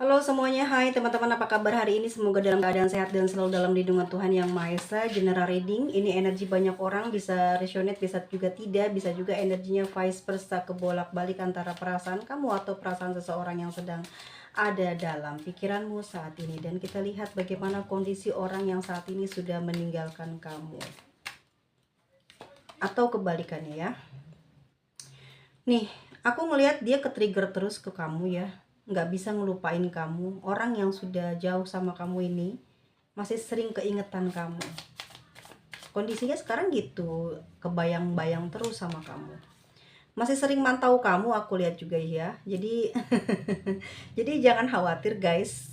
Halo semuanya, hai teman-teman, apa kabar hari ini? Semoga dalam keadaan sehat dan selalu dalam lindungan Tuhan Yang Maha Esa. General reading, ini energi banyak orang, bisa resonate, bisa juga tidak, bisa juga energinya vice versa, kebolak-balik antara perasaan kamu atau perasaan seseorang yang sedang ada dalam pikiranmu saat ini. Dan kita lihat bagaimana kondisi orang yang saat ini sudah meninggalkan kamu. Atau kebalikannya ya. Nih, aku ngelihat dia ke-trigger terus ke kamu ya. Nggak bisa ngelupain kamu. Orang yang sudah jauh sama kamu ini masih sering keingetan kamu. Kondisinya sekarang gitu, kebayang-bayang terus sama kamu. Masih sering mantau kamu, aku lihat juga ya. Jadi jadi jangan khawatir guys.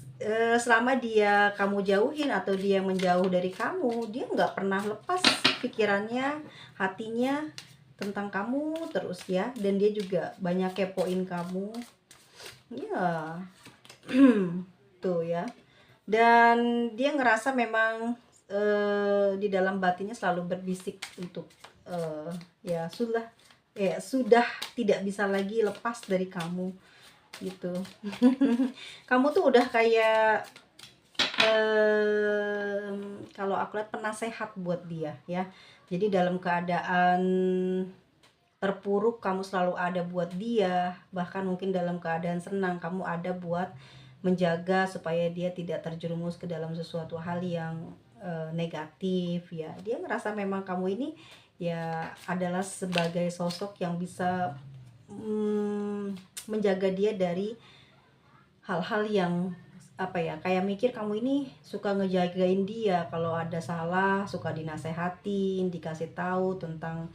Selama dia kamu jauhin atau dia menjauh dari kamu, dia nggak pernah lepas pikirannya, hatinya tentang kamu terus ya. Dan dia juga banyak kepoin kamu ya. Tuh ya. Dan dia ngerasa memang di dalam batinnya selalu berbisik untuk ya sudah tidak bisa lagi lepas dari kamu gitu. Kamu tuh udah kayak kalau aku lihat penasehat buat dia ya. Jadi dalam keadaan terpuruk kamu selalu ada buat dia, bahkan mungkin dalam keadaan senang kamu ada buat menjaga supaya dia tidak terjerumus ke dalam sesuatu hal yang negatif ya. Dia ngerasa memang kamu ini ya adalah sebagai sosok yang bisa menjaga dia dari hal-hal yang apa ya, kayak mikir kamu ini suka ngejagain dia, kalau ada salah suka dinasehatin, dikasih tahu tentang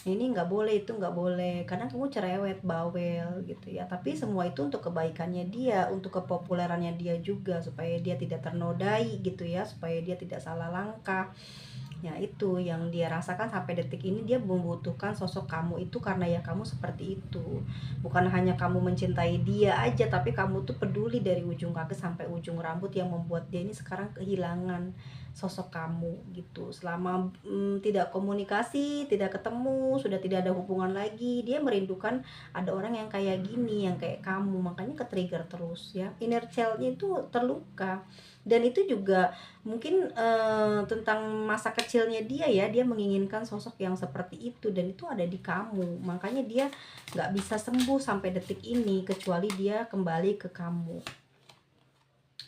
ini nggak boleh, itu nggak boleh, kadang kamu cerewet, bawel gitu ya. Tapi semua itu untuk kebaikannya dia, untuk kepopulerannya dia juga, supaya dia tidak ternodai gitu ya, supaya dia tidak salah langkah. Ya itu yang dia rasakan sampai detik ini. Dia membutuhkan sosok kamu itu karena ya kamu seperti itu. Bukan hanya kamu mencintai dia aja, tapi kamu tuh peduli dari ujung kaki sampai ujung rambut, yang membuat dia ini sekarang kehilangan sosok kamu gitu. Selama tidak komunikasi, tidak ketemu, sudah tidak ada hubungan lagi, dia merindukan ada orang yang kayak gini, yang kayak kamu. Makanya ke-trigger terus ya. Inner child-nya itu terluka. Dan itu juga mungkin tentang masa kecilnya dia ya, dia menginginkan sosok yang seperti itu, dan itu ada di kamu. Makanya dia nggak bisa sembuh sampai detik ini kecuali dia kembali ke kamu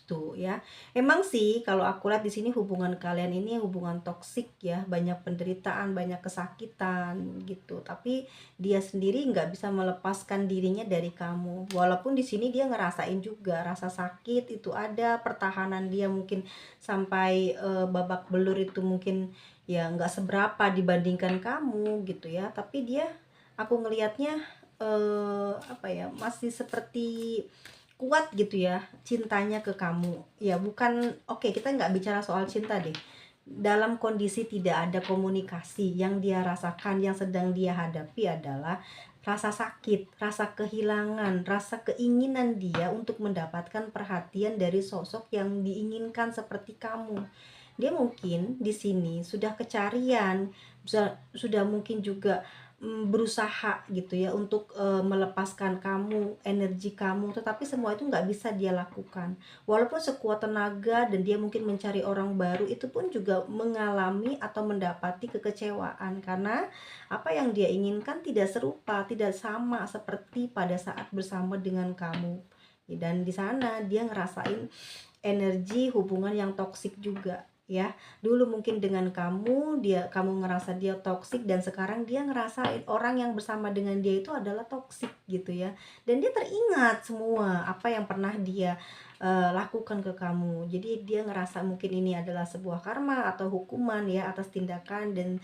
tuh ya. Emang sih kalau aku lihat di sini hubungan kalian ini hubungan toksik ya, banyak penderitaan, banyak kesakitan gitu. Tapi dia sendiri nggak bisa melepaskan dirinya dari kamu. Walaupun di sini dia ngerasain juga rasa sakit itu ada, pertahanan dia mungkin sampai babak belur itu mungkin ya nggak seberapa dibandingkan kamu gitu ya. Tapi dia, aku ngelihatnya apa ya, masih seperti kuat gitu ya cintanya ke kamu ya. Bukan, oke, kita nggak bicara soal cinta deh. Dalam kondisi tidak ada komunikasi, yang dia rasakan, yang sedang dia hadapi adalah rasa sakit, rasa kehilangan, rasa keinginan dia untuk mendapatkan perhatian dari sosok yang diinginkan seperti kamu. Dia mungkin di sini sudah kecarian, sudah mungkin juga berusaha gitu ya untuk melepaskan kamu, energi kamu, tetapi semua itu nggak bisa dia lakukan. Walaupun sekuat tenaga dan dia mungkin mencari orang baru, itu pun juga mengalami atau mendapati kekecewaan, karena apa yang dia inginkan tidak serupa, tidak sama seperti pada saat bersama dengan kamu. Dan di sana dia ngerasain energi hubungan yang toksik juga ya. Dulu mungkin dengan kamu, kamu ngerasa dia toksik, dan sekarang dia ngerasain orang yang bersama dengan dia itu adalah toksik gitu ya. Dan dia teringat semua apa yang pernah dia lakukan ke kamu. Jadi dia ngerasa mungkin ini adalah sebuah karma atau hukuman ya atas tindakan dan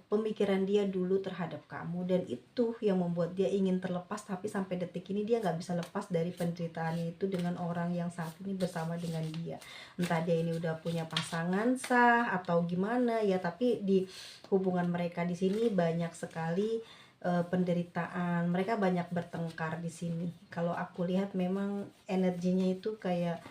pemikiran dia dulu terhadap kamu. Dan itu yang membuat dia ingin terlepas, tapi sampai detik ini dia nggak bisa lepas dari penderitaan itu dengan orang yang saat ini bersama dengan dia. Entah dia ini udah punya pasangan sah atau gimana ya, tapi di hubungan mereka di sini banyak sekali penderitaan. Mereka banyak bertengkar di sini. Kalau aku lihat memang energinya itu kayak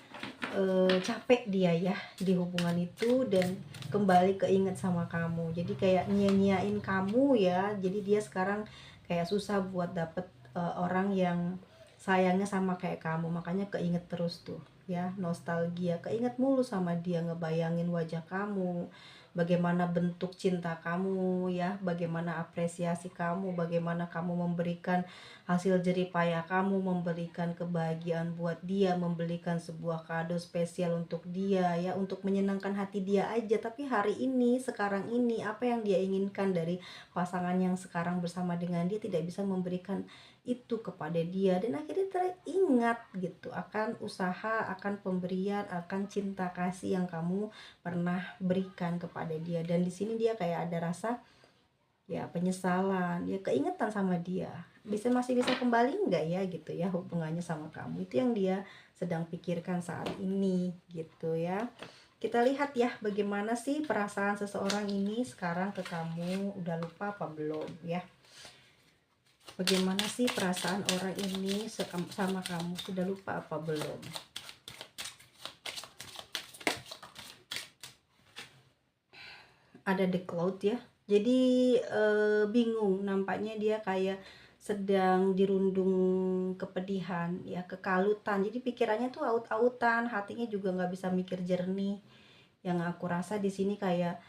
capek dia ya di hubungan itu, dan kembali keinget sama kamu. Jadi kayak nyanyain kamu ya. Jadi dia sekarang kayak susah buat dapet orang yang sayangnya sama kayak kamu, makanya keinget terus tuh ya, nostalgia, keinget mulu sama dia, ngebayangin wajah kamu, bagaimana bentuk cinta kamu ya, bagaimana apresiasi kamu, bagaimana kamu memberikan hasil jerih payah kamu, memberikan kebahagiaan buat dia, membelikan sebuah kado spesial untuk dia ya, untuk menyenangkan hati dia aja. Tapi hari ini, sekarang ini, apa yang dia inginkan dari pasangan yang sekarang bersama dengan dia, tidak bisa memberikan itu kepada dia, dan akhirnya teringat gitu akan usaha, akan pemberian, akan cinta kasih yang kamu pernah berikan kepada dia. Dan di sini dia kayak ada rasa ya penyesalan, dia keingetan sama dia, masih bisa kembali nggak ya gitu ya hubungannya sama kamu. Itu yang dia sedang pikirkan saat ini gitu ya. Kita lihat ya bagaimana sih perasaan seseorang ini sekarang ke kamu, udah lupa apa belum ya. Bagaimana sih perasaan orang ini sama kamu, sudah lupa apa belum? Ada the cloud ya. Jadi bingung, nampaknya dia kayak sedang dirundung kepedihan ya, kekalutan. Jadi pikirannya tuh aut-autan, hatinya juga nggak bisa mikir jernih. Yang aku rasa di sini kayak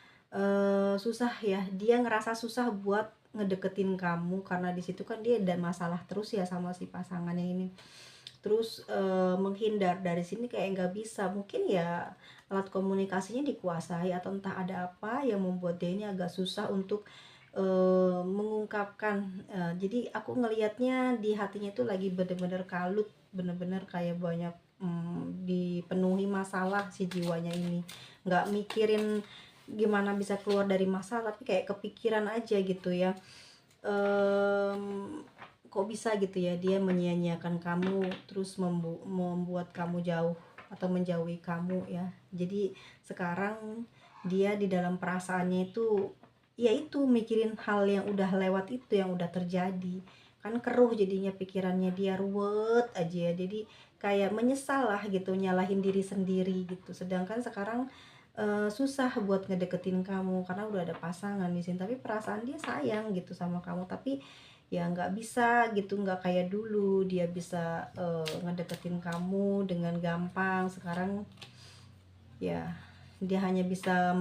susah ya, dia ngerasa susah buat ngedeketin kamu, karena di situ kan dia ada masalah terus ya sama si pasangannya ini. Terus menghindar dari sini kayak nggak bisa, mungkin ya alat komunikasinya dikuasai, atau entah ada apa yang membuat dia ini agak susah untuk mengungkapkan. Jadi aku ngelihatnya di hatinya itu lagi bener-bener kalut, bener-bener kayak banyak dipenuhi masalah si jiwanya ini, nggak mikirin gimana bisa keluar dari masalah, tapi kayak kepikiran aja gitu ya. Kok bisa gitu ya dia menyia-nyiakan kamu, terus membuat kamu jauh atau menjauhi kamu ya. Jadi sekarang dia di dalam perasaannya itu ya itu mikirin hal yang udah lewat, itu yang udah terjadi, kan keruh jadinya pikirannya, dia ruwet aja ya. Jadi kayak menyesal lah gitu, nyalahin diri sendiri gitu. Sedangkan sekarang susah buat ngedeketin kamu karena udah ada pasangan di sini, tapi perasaan dia sayang gitu sama kamu, tapi ya nggak bisa gitu, nggak kayak dulu dia bisa ngedeketin kamu dengan gampang. Sekarang ya dia hanya bisa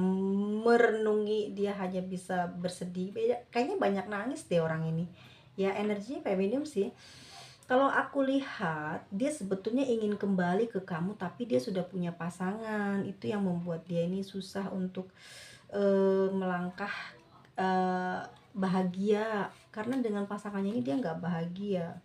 merenungi, dia hanya bisa bersedih. Kayaknya banyak nangis deh orang ini ya, energinya feminim sih. Kalau aku lihat dia sebetulnya ingin kembali ke kamu, tapi dia sudah punya pasangan. Itu yang membuat dia ini susah untuk melangkah bahagia, karena dengan pasangannya ini dia nggak bahagia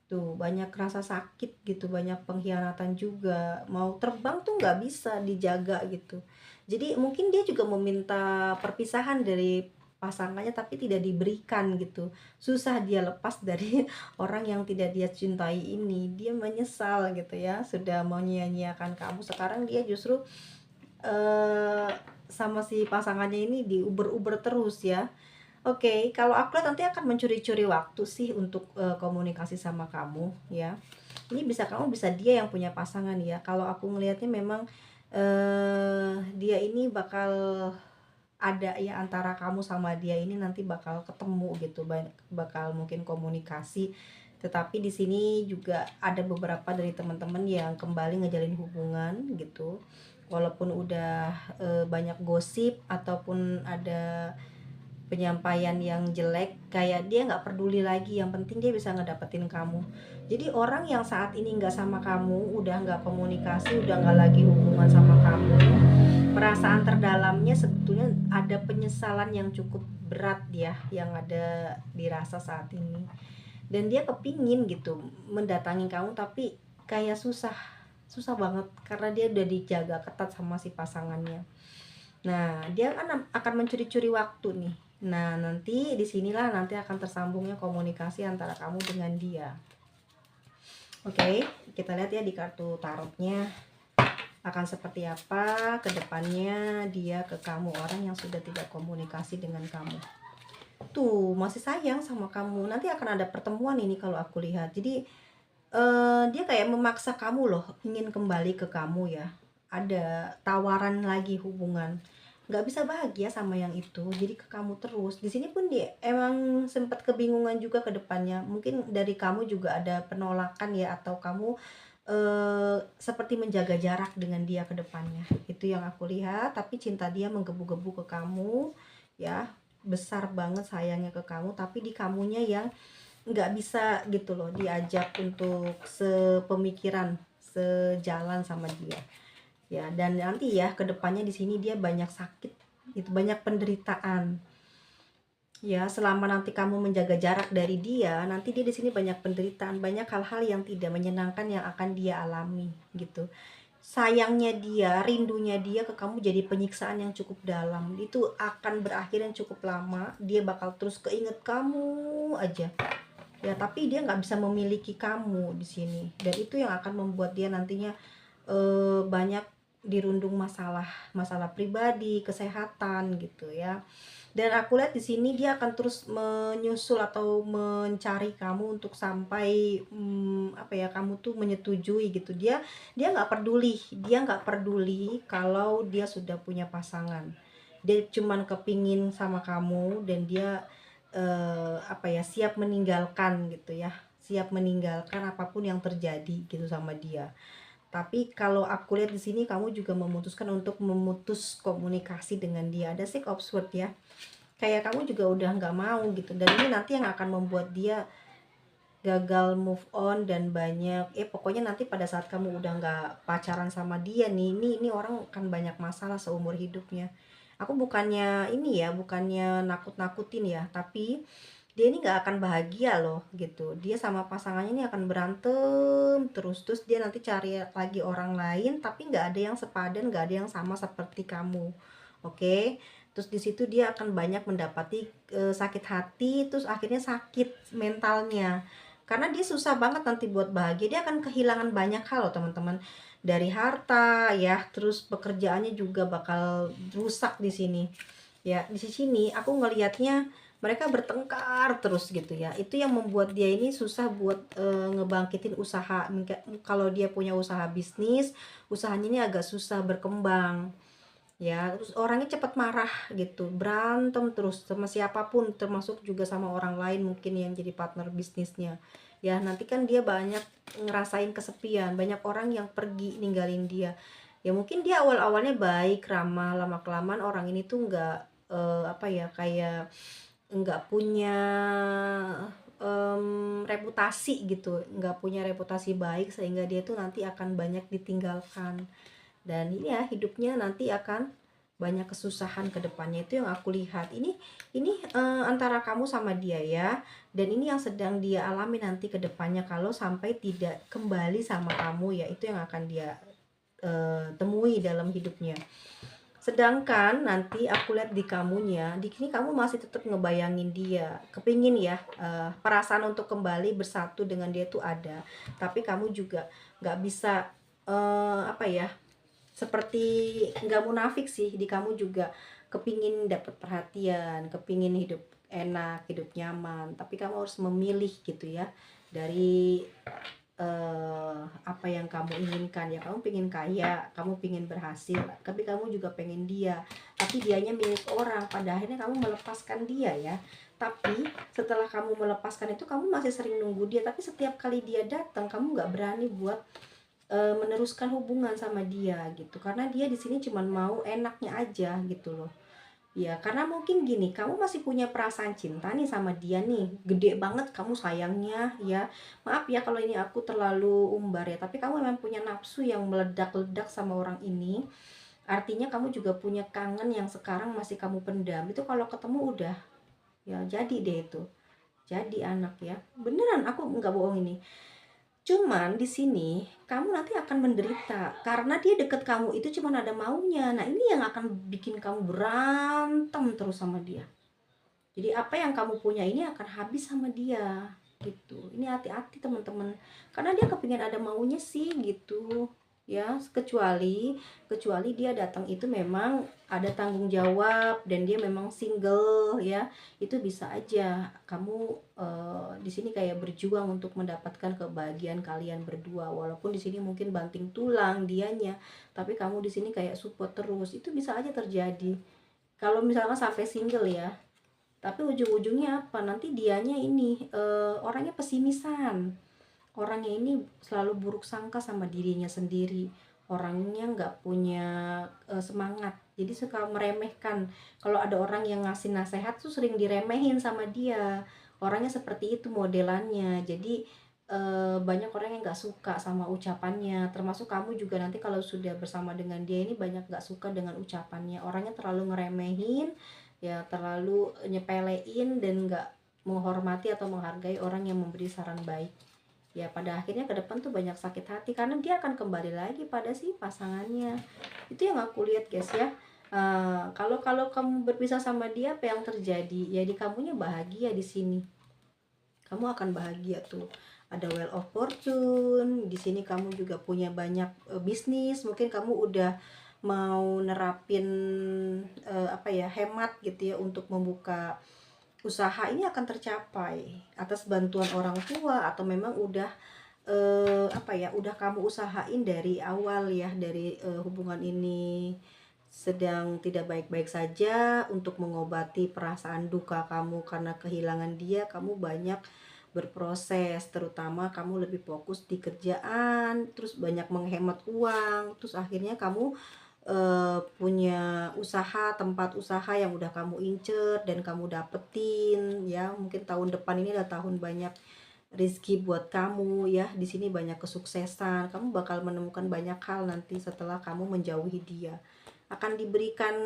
tuh, banyak rasa sakit gitu, banyak pengkhianatan juga, mau terbang tuh nggak bisa dijaga gitu. Jadi mungkin dia juga meminta perpisahan dari pasangannya, tapi tidak diberikan gitu. Susah dia lepas dari orang yang tidak dia cintai ini. Dia menyesal gitu ya, sudah mau nyia-nyiakan kamu. Sekarang dia justru eh sama si pasangannya ini diuber-uber terus ya. Oke, kalau aku lihat nanti akan mencuri-curi waktu sih untuk komunikasi sama kamu ya. Ini kamu bisa dia yang punya pasangan ya. Kalau aku ngelihatnya memang dia ini bakal ada ya, antara kamu sama dia ini nanti bakal ketemu gitu, bakal mungkin komunikasi. Tetapi di sini juga ada beberapa dari teman-teman yang kembali ngejalin hubungan gitu. Walaupun udah banyak gosip ataupun ada penyampaian yang jelek, kayak dia nggak peduli lagi, yang penting dia bisa ngedapetin kamu. Jadi orang yang saat ini nggak sama kamu, udah nggak komunikasi, udah nggak lagi hubungan sama kamu, perasaan terdalamnya sebetulnya ada penyesalan yang cukup berat ya, yang ada dirasa saat ini. Dan dia kepingin gitu mendatangi kamu, tapi kayak susah, susah banget karena dia udah dijaga ketat sama si pasangannya. Nah, dia akan mencuri-curi waktu nih. Nah, nanti disinilah nanti akan tersambungnya komunikasi antara kamu dengan dia. Oke, kita lihat ya di kartu tarotnya akan seperti apa ke depannya dia ke kamu, orang yang sudah tidak komunikasi dengan kamu. Tuh, masih sayang sama kamu. Nanti akan ada pertemuan ini kalau aku lihat. Jadi dia kayak memaksa kamu loh, ingin kembali ke kamu ya. Ada tawaran lagi hubungan. nggak bisa bahagia sama yang itu, jadi ke kamu terus. Di sini pun dia emang sempat kebingungan juga ke depannya, mungkin dari kamu juga ada penolakan ya, atau kamu seperti menjaga jarak dengan dia ke depannya, itu yang aku lihat. Tapi cinta dia menggebu-gebu ke kamu ya, besar banget sayangnya ke kamu, tapi di kamunya yang nggak bisa gitu loh diajak untuk sepemikiran, sejalan sama dia ya. Dan nanti ya kedepannya di sini dia banyak sakit, itu banyak penderitaan ya. Selama nanti kamu menjaga jarak dari dia, nanti dia di sini banyak penderitaan, banyak hal-hal yang tidak menyenangkan yang akan dia alami gitu. Sayangnya dia, rindunya dia ke kamu jadi penyiksaan yang cukup dalam, itu akan berakhir yang cukup lama. Dia bakal terus keinget kamu aja ya, tapi dia nggak bisa memiliki kamu di sini. Dan itu yang akan membuat dia nantinya banyak dirundung masalah, masalah pribadi, kesehatan gitu ya. Dan aku lihat di sini dia akan terus menyusul atau mencari kamu untuk sampai apa ya, kamu tuh menyetujui gitu. Dia nggak peduli, dia nggak peduli kalau dia sudah punya pasangan. Dia cuman kepingin sama kamu, dan dia apa ya, siap meninggalkan gitu ya, siap meninggalkan apapun yang terjadi gitu sama dia. Tapi kalau aku lihat di sini kamu juga memutuskan untuk memutus komunikasi dengan dia. Ada six of swords ya. Kayak kamu juga udah nggak mau gitu. Dan ini nanti yang akan membuat dia gagal move on, dan banyak pokoknya nanti pada saat kamu udah nggak pacaran sama dia nih, ini orang akan banyak masalah seumur hidupnya. Aku bukannya ini ya, bukannya nakut-nakutin ya, tapi dia ini nggak akan bahagia loh gitu. Dia sama pasangannya ini akan berantem terus dia nanti cari lagi orang lain, tapi nggak ada yang sepadan, nggak ada yang sama seperti kamu. Oke. Terus di situ dia akan banyak mendapati sakit hati, terus akhirnya sakit mentalnya, karena dia susah banget nanti buat bahagia. Dia akan kehilangan banyak hal loh teman-teman, dari harta ya, terus pekerjaannya juga bakal rusak di sini ya. Di sini aku ngelihatnya mereka bertengkar terus gitu ya. Itu yang membuat dia ini susah buat ngebangkitin usaha. Kalau dia punya usaha bisnis, usahanya ini agak susah berkembang ya. Terus orangnya cepat marah gitu, berantem terus sama siapapun, termasuk juga sama orang lain mungkin yang jadi partner bisnisnya ya. Nanti kan dia banyak ngerasain kesepian, banyak orang yang pergi ninggalin dia ya. Mungkin dia awal-awalnya baik, ramah, lama kelamaan orang ini tuh nggak apa ya, kayak nggak punya reputasi gitu, nggak punya reputasi baik, sehingga dia tuh nanti akan banyak ditinggalkan. Dan ini ya, hidupnya nanti akan banyak kesusahan ke depannya. Itu yang aku lihat. Ini antara kamu sama dia ya. Dan ini yang sedang dia alami nanti ke depannya kalau sampai tidak kembali sama kamu ya. Itu yang akan dia temui dalam hidupnya. Sedangkan nanti aku lihat di kamunya, di sini kamu masih tetap ngebayangin dia, kepingin ya, perasaan untuk kembali bersatu dengan dia tuh ada. Tapi kamu juga nggak bisa apa ya, seperti nggak munafik sih, di kamu juga kepingin dapat perhatian, kepingin hidup enak, hidup nyaman, tapi kamu harus memilih gitu ya, dari apa yang kamu inginkan ya. Kamu pengen kaya, kamu pengen berhasil, tapi kamu juga pengen dia, tapi dianya milik orang. Pada akhirnya kamu melepaskan dia ya. Tapi setelah kamu melepaskan itu, kamu masih sering nunggu dia, tapi setiap kali dia datang kamu nggak berani buat meneruskan hubungan sama dia gitu, karena dia di sini cuman mau enaknya aja gitu loh ya. Karena mungkin gini, kamu masih punya perasaan cinta nih sama dia nih, gede banget kamu sayangnya ya. Maaf ya kalau ini aku terlalu umbar ya, tapi kamu memang punya nafsu yang meledak-ledak sama orang ini. Artinya kamu juga punya kangen yang sekarang masih kamu pendam. Itu kalau ketemu udah ya jadi deh, itu jadi anak ya, beneran aku nggak bohong ini. Cuman di sini kamu nanti akan menderita karena dia deket kamu itu cuman ada maunya. Nah, ini yang akan bikin kamu berantem terus sama dia. Jadi apa yang kamu punya ini akan habis sama dia gitu. Ini hati-hati teman-teman. Karena dia kepingin ada maunya sih gitu. Ya, kecuali dia datang itu memang ada tanggung jawab dan dia memang single ya. Itu bisa aja kamu di sini kayak berjuang untuk mendapatkan kebahagiaan kalian berdua, walaupun di sini mungkin banting tulang dianya, tapi kamu di sini kayak support terus. Itu bisa aja terjadi Kalau misalkan sampai single ya, tapi ujung-ujungnya apa? Nanti dianya ini orangnya pesimisan. Orangnya ini selalu buruk sangka sama dirinya sendiri. Orangnya nggak punya semangat. Jadi suka meremehkan. Kalau ada orang yang ngasih nasihat tuh sering diremehin sama dia. Orangnya seperti itu modelannya. Jadi banyak orang yang nggak suka sama ucapannya. Termasuk kamu juga nanti kalau sudah bersama dengan dia ini banyak nggak suka dengan ucapannya. Orangnya terlalu ngeremehin, ya terlalu nyepelein dan nggak menghormati atau menghargai orang yang memberi saran baik. Ya pada akhirnya ke depan tuh banyak sakit hati karena dia akan kembali lagi pada si pasangannya. Itu yang aku lihat guys ya. Kalau kamu berpisah sama dia, apa yang terjadi? Ya di kamunya bahagia di sini. Kamu akan bahagia tuh. Ada well of fortune di sini. Kamu juga punya banyak bisnis. Mungkin kamu udah mau nerapin apa ya, hemat gitu ya untuk membuka usaha. Ini akan tercapai atas bantuan orang tua atau memang udah apa ya, udah kamu usahain dari awal ya, dari hubungan ini sedang tidak baik-baik saja. Untuk mengobati perasaan duka kamu karena kehilangan dia, kamu banyak berproses, terutama kamu lebih fokus di kerjaan, terus banyak menghemat uang, terus akhirnya kamu punya usaha, tempat usaha yang udah kamu incer dan kamu dapetin ya. Mungkin tahun depan ini adalah tahun banyak rezeki buat kamu ya. Di sini banyak kesuksesan, kamu bakal menemukan banyak hal nanti setelah kamu menjauhi dia. Akan diberikan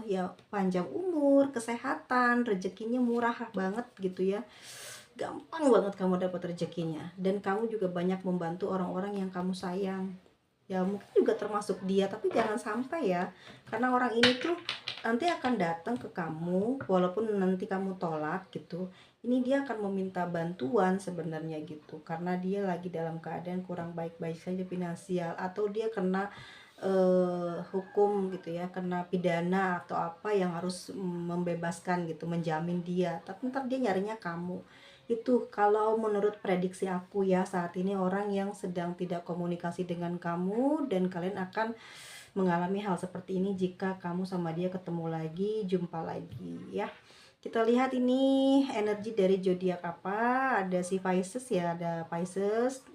ya panjang umur, kesehatan, rezekinya murah banget gitu ya. Gampang banget kamu dapat rezekinya, dan kamu juga banyak membantu orang-orang yang kamu sayang. Ya mungkin juga termasuk dia, tapi jangan sampai ya, karena orang ini tuh nanti akan datang ke kamu walaupun nanti kamu tolak gitu. Ini dia akan meminta bantuan sebenarnya gitu, karena dia lagi dalam keadaan kurang baik-baik saja finansial, atau dia kena hukum gitu ya, kena pidana atau apa yang harus membebaskan gitu, menjamin dia, tapi ntar dia nyarinya kamu. Itu kalau menurut prediksi aku ya, saat ini orang yang sedang tidak komunikasi dengan kamu, dan kalian akan mengalami hal seperti ini jika kamu sama dia ketemu lagi, jumpa lagi ya. Kita lihat ini energi dari zodiak apa. Ada si Pisces ya, ada Pisces.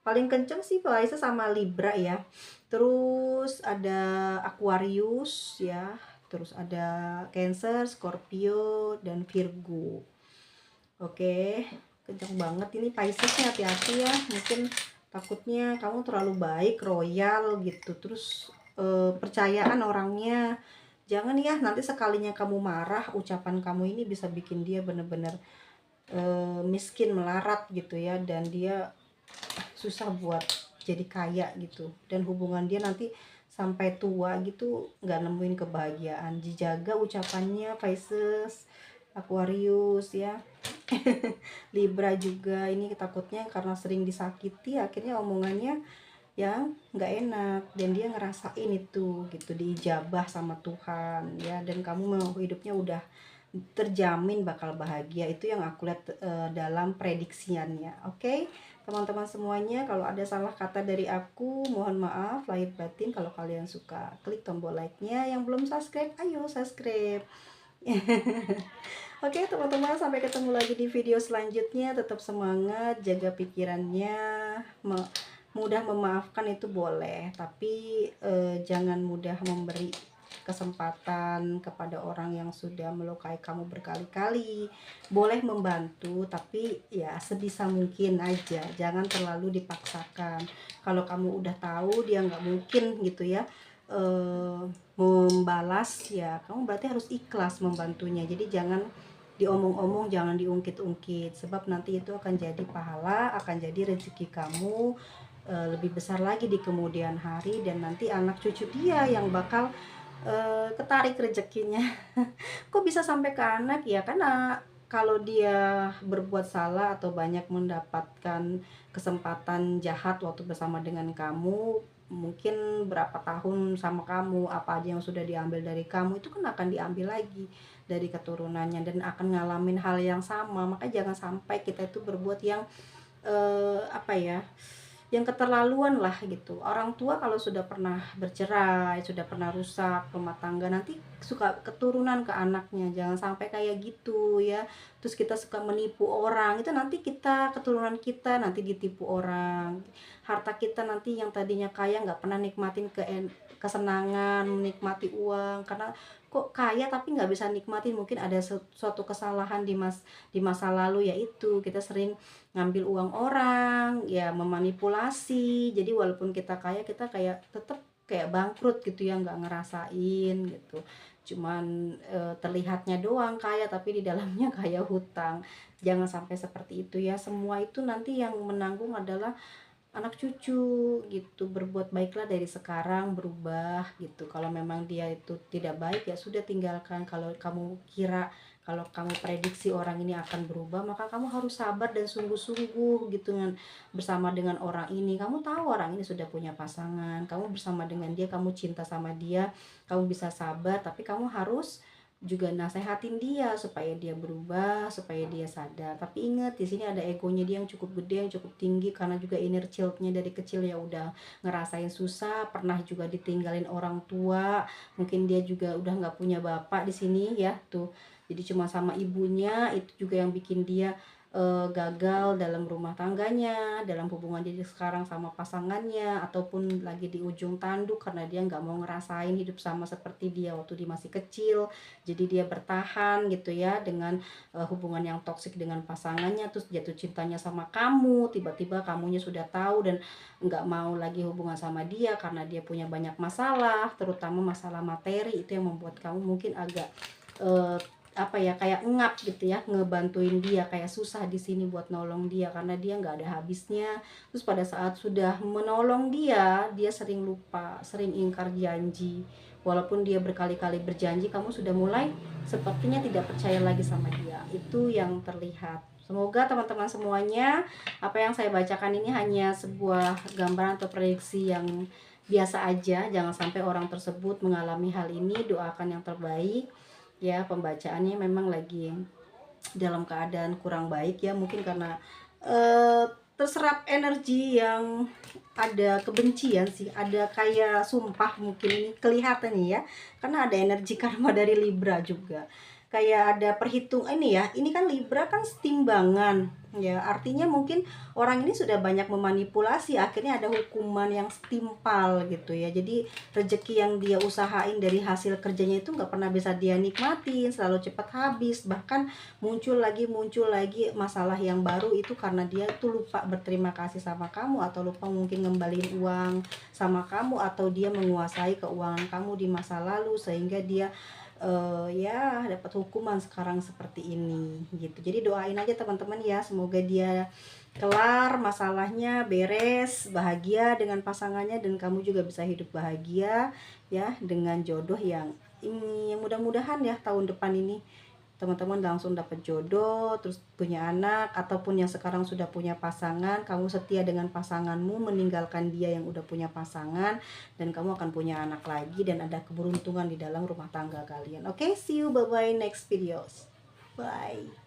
Paling kenceng sih Pisces sama Libra ya. Terus ada Aquarius ya. Terus ada Cancer, Scorpio, dan Virgo. Oke, kenceng banget ini Piscesnya, hati-hati ya. Mungkin takutnya kamu terlalu baik, royal gitu. Terus percayaan orangnya. Jangan ya, nanti sekalinya kamu marah, ucapan kamu ini bisa bikin dia bener-bener miskin melarat gitu ya, dan dia susah buat jadi kaya gitu, dan hubungan dia nanti sampai tua gitu nggak nemuin kebahagiaan. Dijaga ucapannya Pisces, Aquarius ya. Libra juga ini takutnya karena sering disakiti, akhirnya omongannya yang nggak enak, dan dia ngerasain itu gitu, diijabah sama Tuhan ya, dan kamu mau hidupnya udah terjamin bakal bahagia. Itu yang aku lihat dalam prediksiannya. Oke, teman-teman semuanya, kalau ada salah kata dari aku mohon maaf lahir batin. Kalau kalian suka, klik tombol like-nya. Yang belum subscribe, ayo subscribe. Oke teman-teman, sampai ketemu lagi di video selanjutnya. Tetap semangat, jaga pikirannya. Mudah memaafkan itu boleh, tapi jangan mudah memberi kesempatan kepada orang yang sudah melukai kamu berkali-kali. Boleh membantu, tapi ya sebisa mungkin aja, jangan terlalu dipaksakan. Kalau kamu udah tahu dia nggak mungkin gitu ya membalas, ya kamu berarti harus ikhlas membantunya. Jadi jangan diomong-omong, jangan diungkit-ungkit, sebab nanti itu akan jadi pahala, akan jadi rezeki kamu lebih besar lagi di kemudian hari, dan nanti anak cucu dia yang bakal ketarik rezekinya. Kok bisa sampai ke anak ya? Karena kalau dia berbuat salah atau banyak mendapatkan kesempatan jahat waktu bersama dengan kamu, mungkin berapa tahun sama kamu, apa aja yang sudah diambil dari kamu itu kan akan diambil lagi dari keturunannya, dan akan ngalamin hal yang sama. Maka jangan sampai kita itu berbuat yang apa ya, yang keterlaluan lah gitu. Orang tua kalau sudah pernah bercerai, sudah pernah rusak rumah tangga, nanti suka keturunan ke anaknya. Jangan sampai kayak gitu ya. Terus kita suka menipu orang, itu nanti kita, keturunan kita nanti ditipu orang. Harta kita nanti yang tadinya kaya nggak pernah nikmatin kesenangan, menikmati uang, karena kok kaya tapi nggak bisa nikmatin. Mungkin ada suatu kesalahan di masa lalu, yaitu kita sering ngambil uang orang, ya memanipulasi. Jadi walaupun kita kaya, kita kayak tetap kayak bangkrut gitu ya, nggak ngerasain gitu. Cuman terlihatnya doang kaya, tapi di dalamnya kayak hutang. Jangan sampai seperti itu ya. Semua itu nanti yang menanggung adalah anak cucu gitu. Berbuat baiklah dari sekarang, berubah gitu. Kalau memang dia itu tidak baik, ya sudah tinggalkan. Kalau kamu kira, kalau kamu prediksi orang ini akan berubah, maka kamu harus sabar dan sungguh-sungguh gitu bersama dengan orang ini. Kamu tahu orang ini sudah punya pasangan, kamu bersama dengan dia, kamu cinta sama dia, kamu bisa sabar, tapi kamu harus juga nasehatin dia supaya dia berubah, supaya dia sadar. Tapi ingat, di sini ada egonya dia yang cukup gede, yang cukup tinggi, karena juga inner child-nya dari kecil ya udah ngerasain susah, pernah juga ditinggalin orang tua, mungkin dia juga udah nggak punya bapak di sini ya tuh. Jadi cuma sama ibunya, itu juga yang bikin dia gagal dalam rumah tangganya, dalam hubungan dia sekarang sama pasangannya, ataupun lagi di ujung tanduk karena dia nggak mau ngerasain hidup sama seperti dia waktu dia masih kecil. Jadi dia bertahan gitu ya dengan hubungan yang toksik dengan pasangannya, terus jatuh cintanya sama kamu, tiba-tiba kamunya sudah tahu dan nggak mau lagi hubungan sama dia karena dia punya banyak masalah, terutama masalah materi. Itu yang membuat kamu mungkin agak apa ya, kayak ngap gitu ya, ngebantuin dia, kayak susah di sini buat nolong dia karena dia nggak ada habisnya. Terus pada saat sudah menolong dia, dia sering lupa, sering ingkar janji. Walaupun dia berkali-kali berjanji, kamu sudah mulai sepertinya tidak percaya lagi sama dia. Itu yang terlihat. Semoga teman-teman semuanya, apa yang saya bacakan ini hanya sebuah gambaran atau prediksi yang biasa aja. Jangan sampai orang tersebut mengalami hal ini. Doakan yang terbaik ya. Pembacaannya memang lagi dalam keadaan kurang baik ya, mungkin karena terserap energi yang ada kebencian sih, ada kayak sumpah, mungkin ini kelihatan nih ya, karena ada energi karma dari Libra juga, kayak ada perhitung ini ya. Ini kan Libra kan setimbangan ya, artinya mungkin orang ini sudah banyak memanipulasi, akhirnya ada hukuman yang setimpal gitu ya. Jadi rezeki yang dia usahain dari hasil kerjanya itu nggak pernah bisa dia nikmatin, selalu cepat habis, bahkan muncul lagi masalah yang baru. Itu karena dia tuh lupa berterima kasih sama kamu, atau lupa mungkin ngembaliin uang sama kamu, atau dia menguasai keuangan kamu di masa lalu sehingga dia ya dapat hukuman sekarang seperti ini gitu. Jadi doain aja teman-teman ya, semoga dia kelar masalahnya, beres, bahagia dengan pasangannya, dan kamu juga bisa hidup bahagia ya dengan jodoh yang ini. Yang mudah-mudahan ya tahun depan ini teman-teman langsung dapat jodoh, terus punya anak, ataupun yang sekarang sudah punya pasangan, kamu setia dengan pasanganmu, meninggalkan dia yang udah punya pasangan, dan kamu akan punya anak lagi, dan ada keberuntungan di dalam rumah tangga kalian. Oke, see you, bye bye, next videos, bye.